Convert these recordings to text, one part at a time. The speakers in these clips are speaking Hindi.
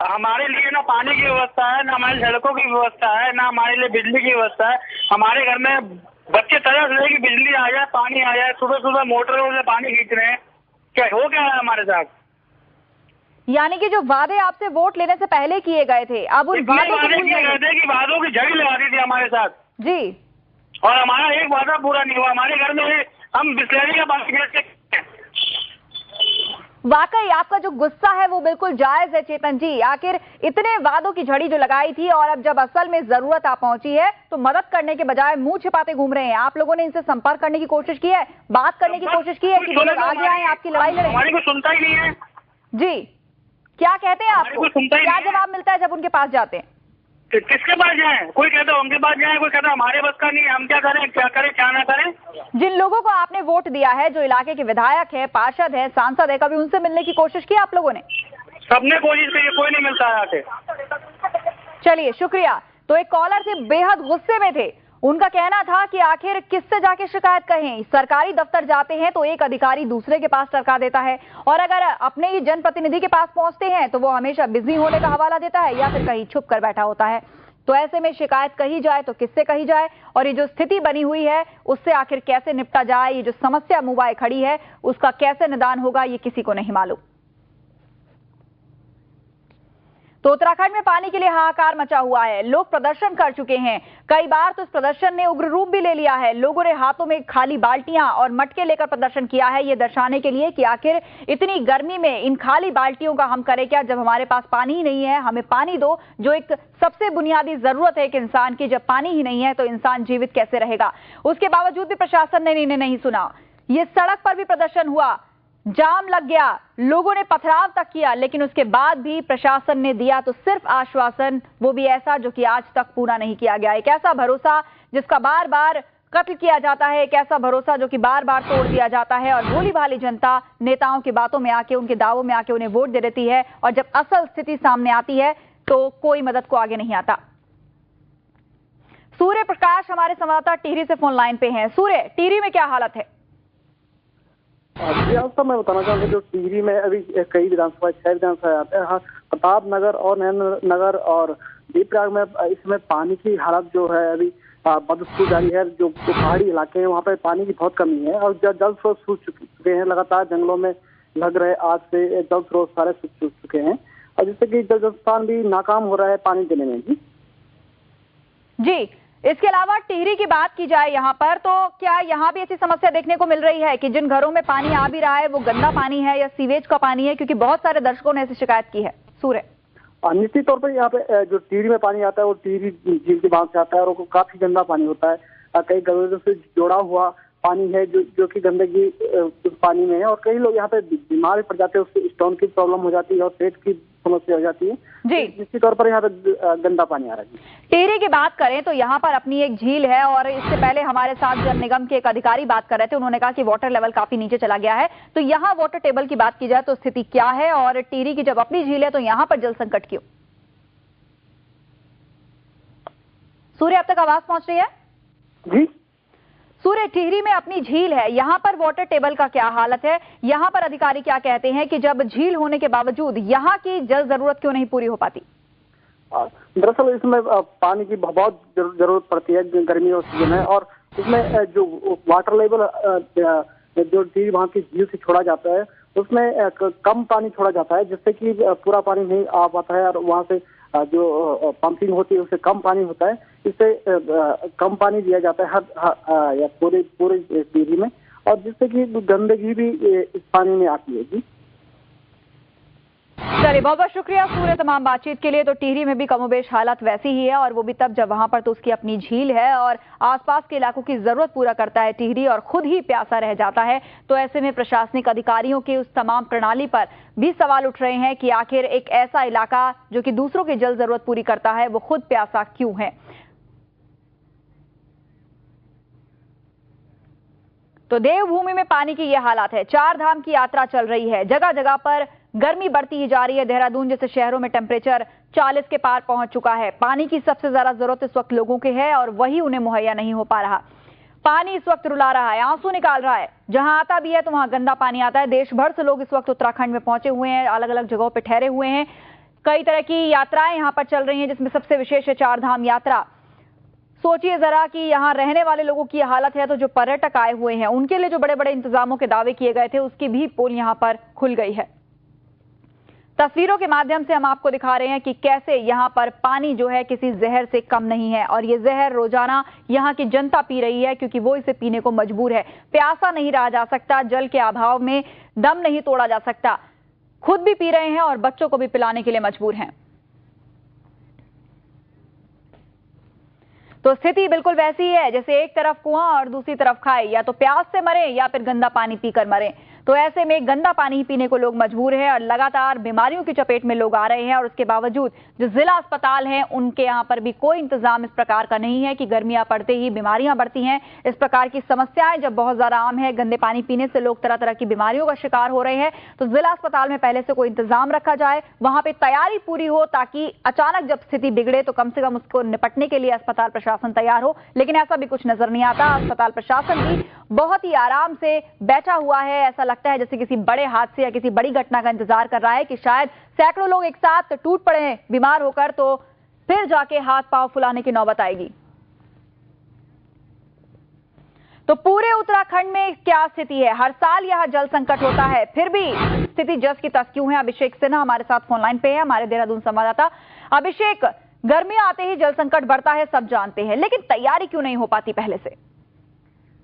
हमारे लिए ना पानी की व्यवस्था है, ना हमारी सड़कों की व्यवस्था है, ना हमारे लिए बिजली की व्यवस्था है। हमारे घर में बच्चे तरस रहे कि बिजली आ जाए, पानी आ जाए, सुबह सुबह मोटरों से पानी खींच रहे हैं। क्या हो क्या है हमारे साथ? यानी कि जो वादे आपसे वोट लेने से पहले किए गए थे, अब उन वादों वादे किए गए थे कि वादों की झड़ी लगा दी थी हमारे साथ जी, और हमारा एक वादा पूरा नहीं हुआ। हमारे घर में हम बिस्लरी का पानी कैसे? वाकई आपका जो गुस्सा है वो बिल्कुल जायज है चेतन जी। आखिर इतने वादों की झड़ी जो लगाई थी और अब जब असल में जरूरत आ पहुंची है तो मदद करने के बजाय मुंह छिपाते घूम रहे हैं। आप लोगों ने इनसे संपर्क करने की कोशिश की है, बात करने की कोशिश की है कि वो लोग आगे आए, आपकी लड़ाई लड़े? हमारी को सुनता ही नहीं है जी, क्या कहते हैं आपको? क्या जवाब मिलता है जब उनके पास जाते हैं? किसके पास जाए? कोई कहता है उनके पास जाए, कोई कहता है हमारे बस का नहीं है, हम क्या करें, क्या करें, क्या ना करें। जिन लोगों को आपने वोट दिया है, जो इलाके के विधायक है, पार्षद है, सांसद है, कभी उनसे मिलने की कोशिश की आप लोगों ने? सबने कोशिश की, कोई नहीं मिलता है आके। चलिए शुक्रिया। तो एक कॉलर थे बेहद गुस्से में थे, उनका कहना था कि आखिर किससे जाके शिकायत कहें, सरकारी दफ्तर जाते हैं तो एक अधिकारी दूसरे के पास टरका देता है और अगर अपने ही जनप्रतिनिधि के पास पहुंचते हैं तो वो हमेशा बिजी होने का हवाला देता है या फिर कहीं छुप कर बैठा होता है। तो ऐसे में शिकायत कही जाए तो किससे कही जाए और ये जो स्थिति बनी हुई है उससे आखिर कैसे निपटा जाए, ये जो समस्या मुंह खड़ी है उसका कैसे निदान होगा, ये किसी को नहीं मालूम। तो उत्तराखंड में पानी के लिए हाहाकार मचा हुआ है, लोग प्रदर्शन कर चुके हैं। कई बार तो इस प्रदर्शन ने उग्र रूप भी ले लिया है। लोगों ने हाथों में खाली बाल्टियां और मटके लेकर प्रदर्शन किया है, ये दर्शाने के लिए कि आखिर इतनी गर्मी में इन खाली बाल्टियों का हम करें क्या, जब हमारे पास पानी ही नहीं है। हमें पानी दो, जो एक सबसे बुनियादी जरूरत है एक इंसान की। जब पानी ही नहीं है तो इंसान जीवित कैसे रहेगा। उसके बावजूद भी प्रशासन ने इन्हें नहीं सुना। ये सड़क पर भी प्रदर्शन हुआ, जाम लग गया, लोगों ने पथराव तक किया, लेकिन उसके बाद भी प्रशासन ने दिया तो सिर्फ आश्वासन, वो भी ऐसा जो कि आज तक पूरा नहीं किया गया। एक ऐसा भरोसा जिसका बार बार कत्ल किया जाता है, एक ऐसा भरोसा जो कि बार बार तोड़ दिया जाता है और भोली भाली जनता नेताओं की बातों में आके, उनके दावों में आके उन्हें वोट दे देती है और जब असल स्थिति सामने आती है तो कोई मदद को आगे नहीं आता। सूर्य प्रकाश हमारे संवाददाता टिहरी से फोन लाइन पे हैं। सूर्य, टिहरी में क्या हालत है? जी मैं बताना चाहूँगा जो टिहरी में अभी कई विधानसभा 6 विधानसभा आते हैं। हाँ, प्रताप नगर और नैन नगर और दीपप्रयाग में इसमें पानी की हालत जो है अभी बदस्तूर जारी है। जो पहाड़ी इलाके हैं वहाँ पे पानी की बहुत कमी है और जल स्रोत सूख चुके हैं। लगातार जंगलों में लग रहे आग से जल स्रोत सारे सूख चुके हैं और जिससे कि जल संस्थान भी नाकाम हो रहा है पानी देने में। जी, इसके अलावा टिहरी की बात की जाए यहाँ पर, तो क्या यहाँ भी ऐसी समस्या देखने को मिल रही है कि जिन घरों में पानी आ भी रहा है वो गंदा पानी है या सीवेज का पानी है? क्योंकि बहुत सारे दर्शकों ने ऐसी शिकायत की है। सूर्य, निश्चित तौर पर यहाँ पे जो टिहरी में पानी आता है वो टिहरी झील के बांध से आता है और वो काफी गंदा पानी होता है। कई घरों से जोड़ा हुआ पानी है जो कि गंदगी उस पानी में है और कई लोग यहाँ पे बीमार पड़ जाते हैं, उससे स्टोन की प्रॉब्लम हो जाती है और पेट की समस्या हो जाती है। जी, निश्चित तौर पर यहाँ पे गंदा पानी आ रहा है। टिहरी की बात करें तो यहाँ पर अपनी एक झील है और इससे पहले हमारे साथ जल निगम के एक अधिकारी बात कर रहे थे, उन्होंने कहा कि वाटर लेवल काफी नीचे चला गया है। तो यहाँ वाटर टेबल की बात की जाए तो स्थिति क्या है और टिहरी की जब अपनी झील है तो यहाँ पर जल संकट क्यों? सूर्य, अब तक आवाज पहुंच रही है? जी सूर्य, टिहरी में अपनी झील है, यहाँ पर वाटर टेबल का क्या हालत है? यहाँ पर अधिकारी क्या कहते हैं कि जब झील होने के बावजूद यहाँ की जल जरूरत क्यों नहीं पूरी हो पाती? दरअसल इसमें पानी की बहुत जरूरत पड़ती है गर्मियों के सीजन में और इसमें जो वाटर लेवल जो टिहरी वहाँ की झील से छोड़ा जाता है उसमें कम पानी छोड़ा जाता है, जिससे कि पूरा पानी नहीं आ पाता है और वहाँ से जो पंपिंग होती है उससे कम पानी होता है। इससे कम पानी दिया जाता है हर पूरे टिहरी में और जिससे कि गंदगी भी इस पानी में आती है। जी चलिए, बहुत बहुत शुक्रिया सूर्य तमाम बातचीत के लिए। तो टिहरी में भी कमोबेश हालत वैसी ही है और वो भी तब जब वहां पर तो उसकी अपनी झील है और आसपास के इलाकों की जरूरत पूरा करता है टिहरी और खुद ही प्यासा रह जाता है। तो ऐसे में प्रशासनिक अधिकारियों की उस तमाम प्रणाली पर भी सवाल उठ रहे हैं कि आखिर एक ऐसा इलाका जो कि दूसरों की जल जरूरत पूरी करता है वो खुद प्यासा क्यों है। तो देवभूमि में पानी की ये हालत है, 4 धाम की यात्रा चल रही है, जगह जगह पर गर्मी बढ़ती ही जा रही है। देहरादून जैसे शहरों में टेम्परेचर 40 के पार पहुंच चुका है। पानी की सबसे ज्यादा जरूरत इस वक्त लोगों के है और वही उन्हें मुहैया नहीं हो पा रहा। पानी इस वक्त रुला रहा है, आंसू निकाल रहा है। जहां आता भी है तो वहां गंदा पानी आता है। देश भर से लोग इस वक्त उत्तराखंड में पहुंचे हुए हैं, अलग अलग जगहों पर ठहरे हुए हैं। कई तरह की यात्राएं यहाँ पर चल रही हैं, जिसमें सबसे विशेष है 4 धाम यात्रा। सोचिए जरा कि यहाँ रहने वाले लोगों की हालत है, तो जो पर्यटक आए हुए हैं उनके लिए जो बड़े बड़े इंतजामों के दावे किए गए थे, उसकी भी पोल यहाँ पर खुल गई है। तस्वीरों के माध्यम से हम आपको दिखा रहे हैं कि कैसे यहाँ पर पानी जो है किसी जहर से कम नहीं है, और ये जहर रोजाना यहाँ की जनता पी रही है, क्योंकि वो इसे पीने को मजबूर है। प्यासा नहीं रहा जा सकता, जल के अभाव में दम नहीं तोड़ा जा सकता। खुद भी पी रहे हैं और बच्चों को भी पिलाने के लिए मजबूर हैं। तो स्थिति बिल्कुल वैसी है जैसे एक तरफ कुआं और दूसरी तरफ खाई, या तो प्यास से मरे या फिर गंदा पानी पीकर मरे। तो ऐसे में गंदा पानी पीने को लोग मजबूर हैं और लगातार बीमारियों की चपेट में लोग आ रहे हैं। और उसके बावजूद जो जिला अस्पताल हैं उनके यहाँ पर भी कोई इंतजाम इस प्रकार का नहीं है कि गर्मियां पड़ते ही बीमारियां बढ़ती हैं। इस प्रकार की समस्याएं जब बहुत ज्यादा आम है, गंदे पानी पीने से लोग तरह तरह की बीमारियों का शिकार हो रहे हैं, तो जिला अस्पताल में पहले से कोई इंतजाम रखा जाए, वहां पर तैयारी पूरी हो, ताकि अचानक जब स्थिति बिगड़े तो कम से कम उसको निपटने के लिए अस्पताल प्रशासन तैयार हो। लेकिन ऐसा भी कुछ नजर नहीं आता। अस्पताल प्रशासन भी बहुत ही आराम से बैठा हुआ है। ऐसा लगता है जैसे किसी बड़े हादसे या किसी बड़ी घटना का इंतजार कर रहा है कि शायद सैकड़ों लोग एक साथ टूट पड़े बीमार होकर, तो फिर जाके हाथ पांव फुलाने की नौबत आएगी। तो पूरे उत्तराखंड में क्या स्थिति है? हर साल यहां जल संकट होता है, फिर भी स्थिति जस की तस क्यों है? अभिषेक सिन्हा हमारे साथ फोन लाइन पे है, हमारे देहरादून संवाददाता। अभिषेक, गर्मी आते ही जल संकट बढ़ता है, सब जानते हैं, लेकिन तैयारी क्यों नहीं हो पाती पहले से?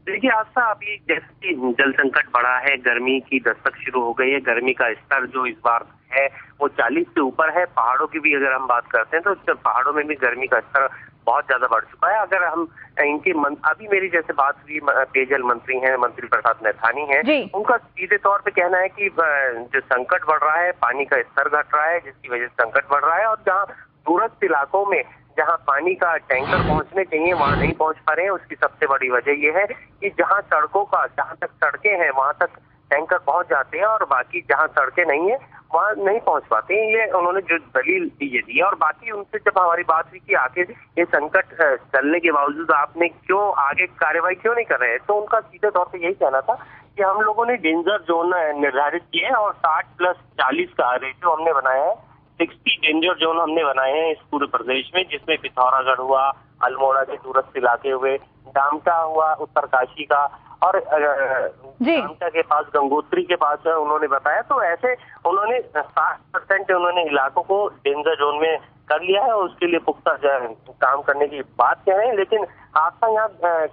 देखिए आस्था, अभी जैसे कि जल संकट बढ़ा है, गर्मी की दस्तक शुरू हो गई है। गर्मी का स्तर जो इस बार है वो 40 से ऊपर है। पहाड़ों की भी अगर हम बात करते हैं तो पहाड़ों में भी गर्मी का स्तर बहुत ज्यादा बढ़ चुका है। अगर हम इनके अभी मेरी जैसे बात हुई, पेयजल मंत्री हैं, मंत्री प्रसाद नैथानी हैं, उनका सीधे तौर पे कहना है कि जो संकट बढ़ रहा है, पानी का स्तर घट रहा है, जिसकी वजह से संकट बढ़ रहा है। और जहाँ दूरस्थ इलाकों में जहां पानी का टैंकर पहुंचने चाहिए वहां नहीं पहुंच पा रहे हैं। उसकी सबसे बड़ी वजह यह है कि जहां तक सड़कें हैं वहां तक टैंकर पहुंच जाते हैं, और बाकी जहां सड़कें नहीं है वहां नहीं पहुंच पाते हैं। ये उन्होंने जो दलील ये दी है। और बाकी उनसे जब हमारी बात हुई कि आखिर ये संकट चलने के बावजूद आपने क्यों आगे कार्रवाई क्यों नहीं कर रहे हैं, तो उनका सीधे तौर पर यही कहना था कि हम लोगों ने डेंजर जोन निर्धारित किए हैं और 60+40 का रेशियो हमने बनाया है। 60 डेंजर जोन हमने बनाए हैं इस पूरे प्रदेश में, जिसमें पिथौरागढ़ हुआ, अल्मोड़ा के दूरस्थ इलाके हुए, डामटा हुआ उत्तरकाशी का, और डामटा के पास गंगोत्री के पास उन्होंने बताया। तो ऐसे उन्होंने 60% उन्होंने इलाकों को डेंजर जोन में कर लिया है और उसके लिए पुख्ता काम करने की बात कह रहे हैं। लेकिन आपका यहाँ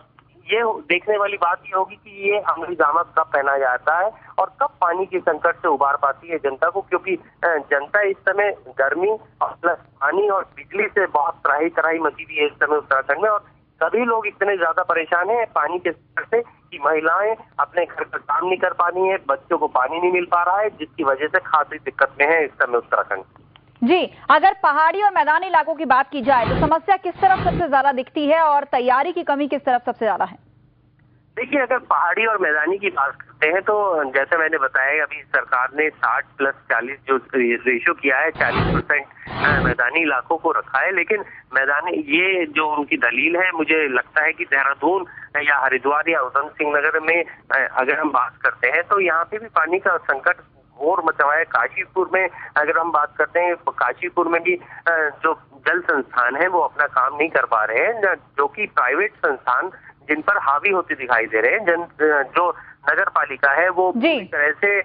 ये देखने वाली बात ये होगी कि ये अमली दामद कब पहना जाता है और कब पानी के संकट से उबार पाती है जनता को, क्योंकि जनता इस समय गर्मी और प्लस पानी और बिजली से बहुत त्राही मची हुई है इस समय उत्तराखंड में। और सभी लोग इतने ज्यादा परेशान हैं पानी के संकट से कि महिलाएं अपने घर का काम नहीं कर पा रही है, बच्चों को पानी नहीं मिल पा रहा है, जिसकी वजह से खासी दिक्कत में है इस समय उत्तराखंड। जी, अगर पहाड़ी और मैदानी इलाकों की बात की जाए तो समस्या किस तरफ सबसे ज्यादा दिखती है और तैयारी की कमी किस तरफ सबसे ज्यादा है? देखिए, अगर पहाड़ी और मैदानी की बात करते हैं तो जैसे मैंने बताया, अभी सरकार ने 60+40 जो रेशियो किया है, 40% मैदानी इलाकों को रखा है। लेकिन मैदानी ये जो उनकी दलील है, मुझे लगता है कि देहरादून या हरिद्वार या उधम सिंह नगर में अगर हम बात करते हैं तो यहाँ पे भी पानी का संकट घोर मचा हुआ है। काशीपुर में अगर हम बात करते हैं तो काशीपुर में भी जो जल संस्थान है वो अपना काम नहीं कर पा रहे हैं, जो कि प्राइवेट संस्थान जिन पर हावी होते दिखाई दे रहे हैं। जो नगर पालिका है वो पूरी तरह से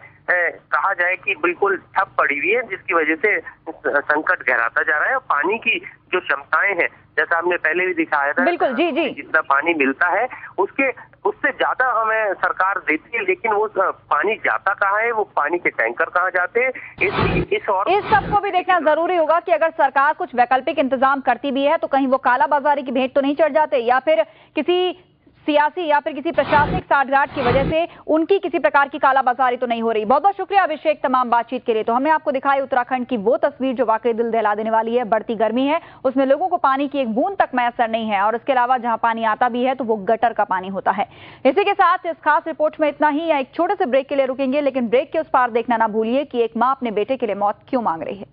कहा जाए कि बिल्कुल ठप पड़ी हुई है, जिसकी वजह से संकट गहराता जा रहा है। और पानी की जो क्षमताएं हैं, जैसा हमने पहले भी दिखाया था, बिल्कुल जी जितना पानी मिलता है उससे ज्यादा हमें सरकार देती है, लेकिन वो पानी जाता कहाँ है, वो पानी के टैंकर कहाँ जाते हैं, इस सबको भी देखना जरूरी होगा कि अगर सरकार कुछ वैकल्पिक इंतजाम करती भी है तो कहीं वो कालाबाजारी की भेंट तो नहीं चढ़ जाते, या फिर किसी सियासी या फिर किसी प्रशासनिक साठगांठ की वजह से उनकी किसी प्रकार की कालाबाजारी तो नहीं हो रही। बहुत बहुत शुक्रिया अभिषेक तमाम बातचीत के लिए। तो हमने आपको दिखाई उत्तराखंड की वो तस्वीर जो वाकई दिल दहला देने वाली है। बढ़ती गर्मी है, उसमें लोगों को पानी की एक बूंद तक मैसर नहीं है, और उसके अलावा जहां पानी आता भी है तो वो गटर का पानी होता है। इसी के साथ इस खास रिपोर्ट में इतना ही। एक छोटे से ब्रेक के लिए रुकेंगे, लेकिन ब्रेक के उस पार देखना ना भूलिए कि एक माँ अपने बेटे के लिए मौत क्यों मांग रही है।